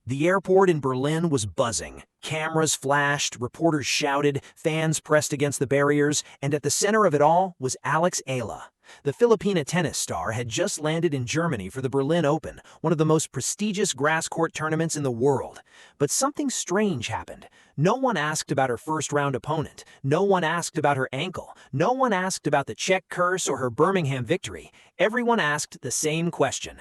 The airport in Berlin was buzzing. Cameras flashed, reporters shouted, fans pressed against the barriers, and at the center of it all was Alex Eala. The Filipina tennis star had just landed in Germany for the Berlin Open, one of the most prestigious grass court tournaments in the world. But something strange happened. No one asked about her first-round opponent. No one asked about her ankle. No one asked about the Czech curse or her Birmingham victory. Everyone asked the same question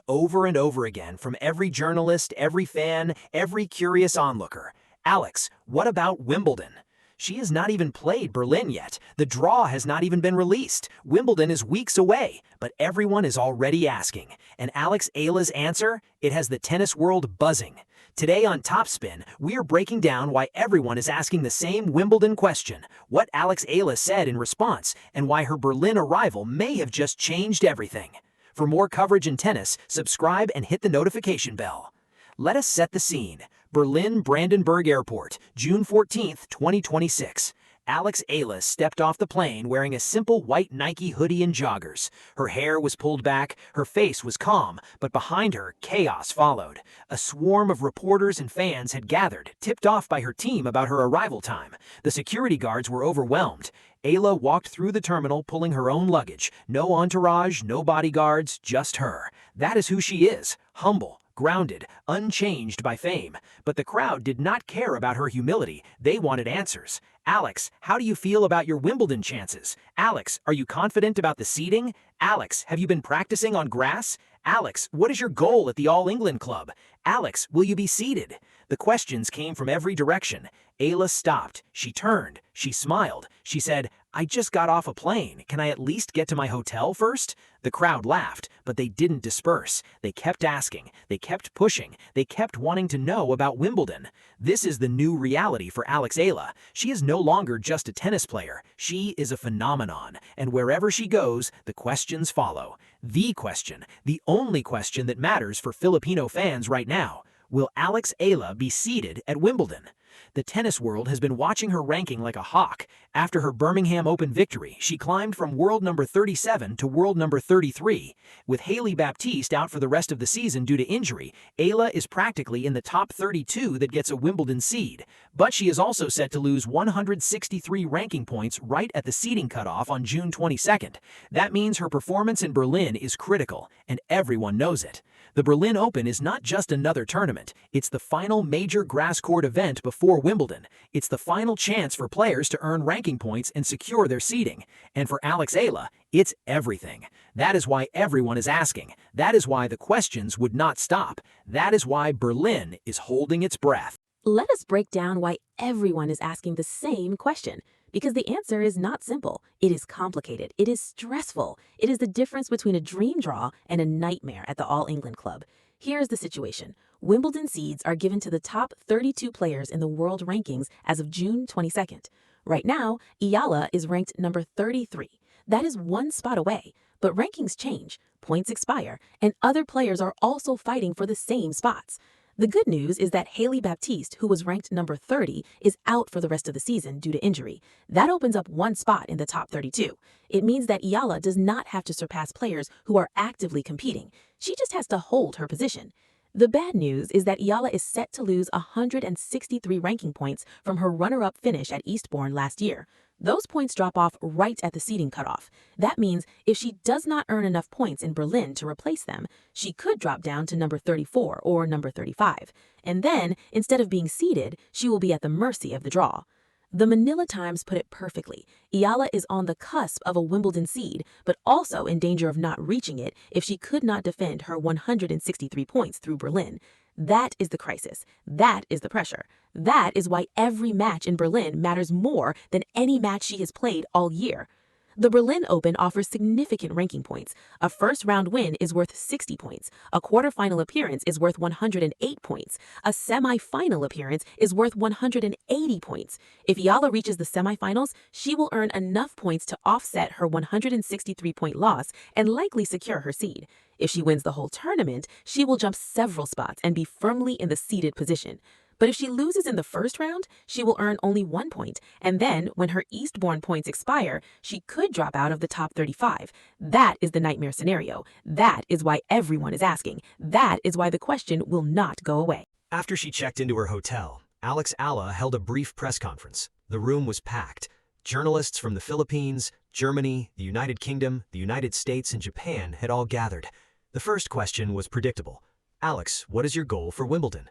over and over again from every journalist, every fan, every curious onlooker. Alex, what about Wimbledon? She has not even played Berlin yet. The draw has not even been released. Wimbledon is weeks away, but everyone is already asking. And Alex Eala's answer? It has the tennis world buzzing. Today on TopSpin, we are breaking down why everyone is asking the same Wimbledon question, what Alex Eala said in response, and why her Berlin arrival may have just changed everything. For more coverage in tennis, subscribe and hit the notification bell. Let us set the scene. Berlin-Brandenburg Airport, June 14, 2026. Alex Eala stepped off the plane wearing a simple white Nike hoodie and joggers. Her hair was pulled back, her face was calm, but behind her, chaos followed. A swarm of reporters and fans had gathered, tipped off by her team about her arrival time. The security guards were overwhelmed. Eala walked through the terminal pulling her own luggage. No entourage, no bodyguards, just her. That is who she is, humble, grounded, unchanged by fame. But the crowd did not care about her humility. They wanted answers. Alex, how do you feel about your Wimbledon chances? Alex, are you confident about the seeding? Alex, have you been practicing on grass? Alex, what is your goal at the All England Club? Alex, will you be seeded? The questions came from every direction. Eala stopped. She turned. She smiled. She said, I just got off a plane. Can I at least get to my hotel first? The crowd laughed, but they didn't disperse. They kept asking. They kept pushing. They kept wanting to know about Wimbledon. This is the new reality for Alex Eala. She is no longer just a tennis player. She is a phenomenon. And wherever she goes, the questions follow. The question, the only question that matters for Filipino fans right now. Will Alex Eala be seeded at Wimbledon? The tennis world has been watching her ranking like a hawk. After her Birmingham Open victory, she climbed from world number 37 to world number 33. With Hailey Baptiste out for the rest of the season due to injury, Eala is practically in the top 32 that gets a Wimbledon seed. But she is also set to lose 163 ranking points right at the seeding cutoff on June 22nd. That means her performance in Berlin is critical, and everyone knows it. The Berlin Open is not just another tournament. It's the final major grass court event before Wimbledon. It's the final chance for players to earn ranking points and secure their seeding. And for Alex Eala, it's everything. That is why everyone is asking. That is why the questions would not stop. That is why Berlin is holding its breath. Let us break down why everyone is asking the same question. Because the answer is not simple. It is complicated. It is stressful. It is the difference between a dream draw and a nightmare at the All England Club. Here's the situation. Wimbledon seeds are given to the top 32 players in the world rankings as of June 22nd. Right now, Eala is ranked number 33. That is one spot away. But rankings change, points expire, and other players are also fighting for the same spots. The good news is that Hailey Baptiste, who was ranked number 30, is out for the rest of the season due to injury. That opens up one spot in the top 32. It means that Eala does not have to surpass players who are actively competing. She just has to hold her position. The bad news is that Eala is set to lose 163 ranking points from her runner-up finish at Eastbourne last year. Those points drop off right at the seeding cutoff. That means if she does not earn enough points in Berlin to replace them, she could drop down to number 34 or number 35. And then, instead of being seeded, she will be at the mercy of the draw. The Manila Times put it perfectly. Eala is on the cusp of a Wimbledon seed, but also in danger of not reaching it if she could not defend her 163 points through Berlin. That is the crisis. That is the pressure. That is why every match in Berlin matters more than any match she has played all year. The Berlin Open offers significant ranking points. A first-round win is worth 60 points. A quarterfinal appearance is worth 108 points. A semifinal appearance is worth 180 points. If Eala reaches the semifinals, she will earn enough points to offset her 163-point loss and likely secure her seed. If she wins the whole tournament, she will jump several spots and be firmly in the seeded position. But if she loses in the first round, she will earn only 1 point, and then, when her Eastbourne points expire, she could drop out of the top 35. That is the nightmare scenario. That is why everyone is asking. That is why the question will not go away. After she checked into her hotel, Alex Eala held a brief press conference. The room was packed. Journalists from the Philippines, Germany, the United Kingdom, the United States, and Japan had all gathered. The first question was predictable. "Alex, what is your goal for Wimbledon?"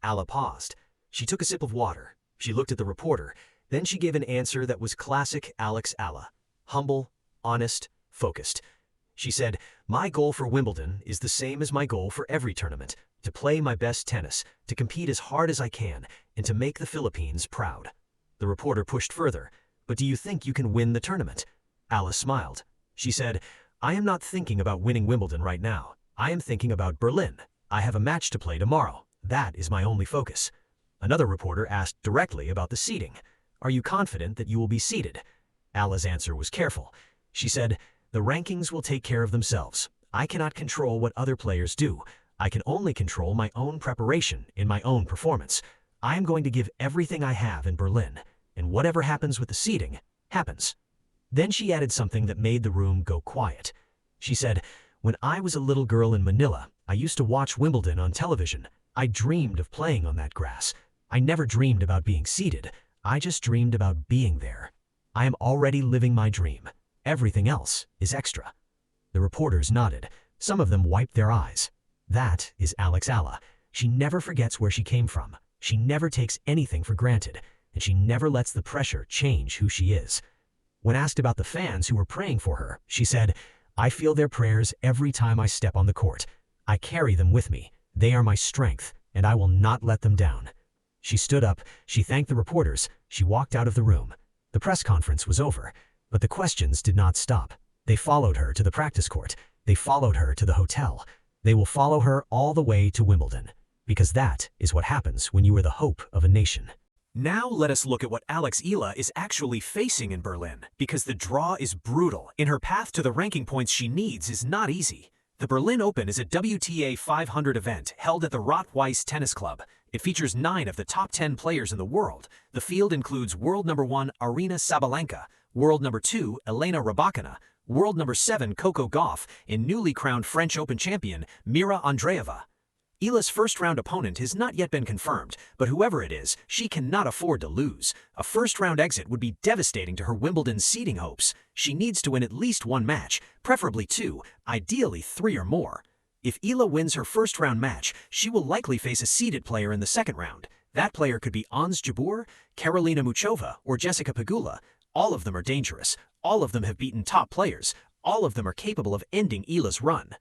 Eala paused. She took a sip of water. She looked at the reporter. Then she gave an answer that was classic Alex Eala. Humble, honest, focused. She said, "My goal for Wimbledon is the same as my goal for every tournament. To play my best tennis, to compete as hard as I can, and to make the Philippines proud." The reporter pushed further. "But do you think you can win the tournament?" Eala smiled. She said, "I am not thinking about winning Wimbledon right now. I am thinking about Berlin. I have a match to play tomorrow. That is my only focus." Another reporter asked directly about the seeding. "Are you confident that you will be seeded?" Eala's answer was careful. She said, "The rankings will take care of themselves. I cannot control what other players do. I can only control my own preparation in my own performance. I am going to give everything I have in Berlin, and whatever happens with the seeding, happens." Then she added something that made the room go quiet. She said, "When I was a little girl in Manila, I used to watch Wimbledon on television. I dreamed of playing on that grass. I never dreamed about being seeded. I just dreamed about being there. I am already living my dream. Everything else is extra." The reporters nodded. Some of them wiped their eyes. That is Alex Eala. She never forgets where she came from. She never takes anything for granted, and she never lets the pressure change who she is. When asked about the fans who were praying for her, she said, "I feel their prayers every time I step on the court. I carry them with me. They are my strength, and I will not let them down." She stood up, she thanked the reporters, she walked out of the room. The press conference was over, but the questions did not stop. They followed her to the practice court. They followed her to the hotel. They will follow her all the way to Wimbledon, because that is what happens when you are the hope of a nation. Now let us look at what Alex Eala is actually facing in Berlin, because the draw is brutal, and her path to the ranking points she needs is not easy. The Berlin Open is a WTA 500 event held at the Rot-Weiss Tennis Club. It features 9 of the top 10 players in the world. The field includes world number 1 Aryna Sabalenka, world number 2 Elena Rybakina, world number 7 Coco Gauff, and newly crowned French Open champion Mira Andreeva. Eala's first-round opponent has not yet been confirmed, but whoever it is, she cannot afford to lose. A first-round exit would be devastating to her Wimbledon seeding hopes. She needs to win at least 1 match, preferably 2, ideally 3 or more. If Eala wins her first-round match, she will likely face a seeded player in the second round. That player could be Ons Jabeur, Karolina Muchova, or Jessica Pegula. All of them are dangerous. All of them have beaten top players. All of them are capable of ending Eala's run.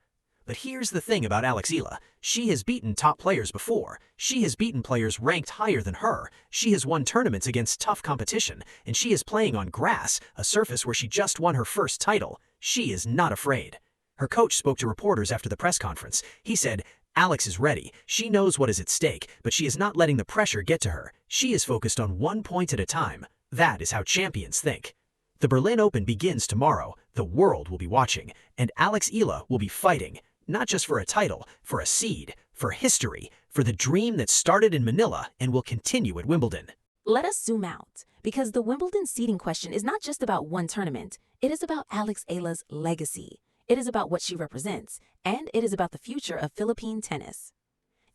But here's the thing about Alex Eala. She has beaten top players before. She has beaten players ranked higher than her. She has won tournaments against tough competition, and she is playing on grass, a surface where she just won her first title. She is not afraid. Her coach spoke to reporters after the press conference. He said, "Alex is ready. She knows what is at stake, but she is not letting the pressure get to her. She is focused on 1 point at a time. That is how champions think." The Berlin Open begins tomorrow. The world will be watching, and Alex Eala will be fighting. Not just for a title, for a seed, for history, for the dream that started in Manila and will continue at Wimbledon. Let us zoom out, because the Wimbledon seeding question is not just about one tournament. It is about Alex Eala's legacy. It is about what she represents, and it is about the future of Philippine tennis.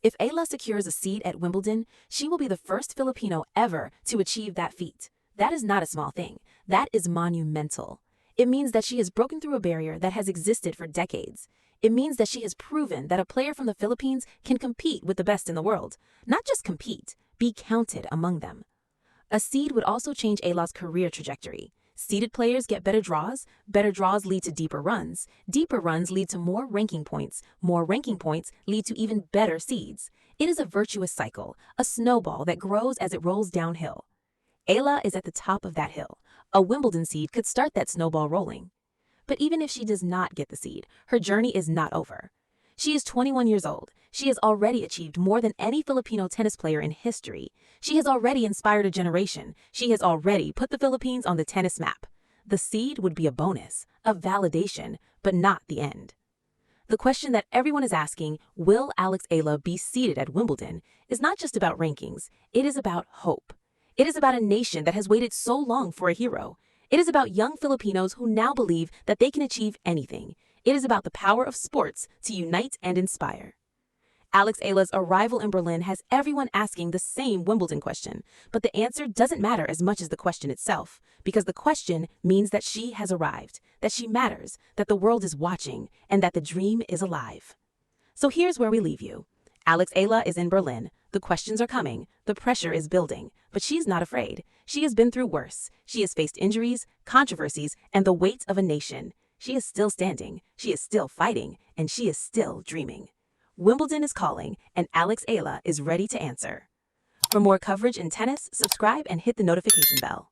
If Eala secures a seed at Wimbledon, she will be the first Filipino ever to achieve that feat. That is not a small thing. That is monumental. It means that she has broken through a barrier that has existed for decades. It means that she has proven that a player from the Philippines can compete with the best in the world. Not just compete, be counted among them. A seed would also change Eala's career trajectory. Seeded players get better draws lead to deeper runs lead to more ranking points lead to even better seeds. It is a virtuous cycle, a snowball that grows as it rolls downhill. Eala is at the top of that hill. A Wimbledon seed could start that snowball rolling. But even if she does not get the seed, her journey is not over. She is 21 years old. She has already achieved more than any Filipino tennis player in history. She has already inspired a generation. She has already put the Philippines on the tennis map. The seed would be a bonus, a validation, but not the end. The question that everyone is asking, will Alex Eala be seated at Wimbledon, is not just about rankings, it is about hope. It is about a nation that has waited so long for a hero. It is about young Filipinos who now believe that they can achieve anything. It is about the power of sports to unite and inspire. Alex Eala's arrival in Berlin has everyone asking the same Wimbledon question, but the answer doesn't matter as much as the question itself, because the question means that she has arrived, that she matters, that the world is watching, and that the dream is alive. So here's where we leave you. Alex Eala is in Berlin. The questions are coming. The pressure is building. But she's not afraid. She has been through worse. She has faced injuries, controversies, and the weight of a nation. She is still standing. She is still fighting. And she is still dreaming. Wimbledon is calling, and Alex Eala is ready to answer. For more coverage in tennis, subscribe and hit the notification bell.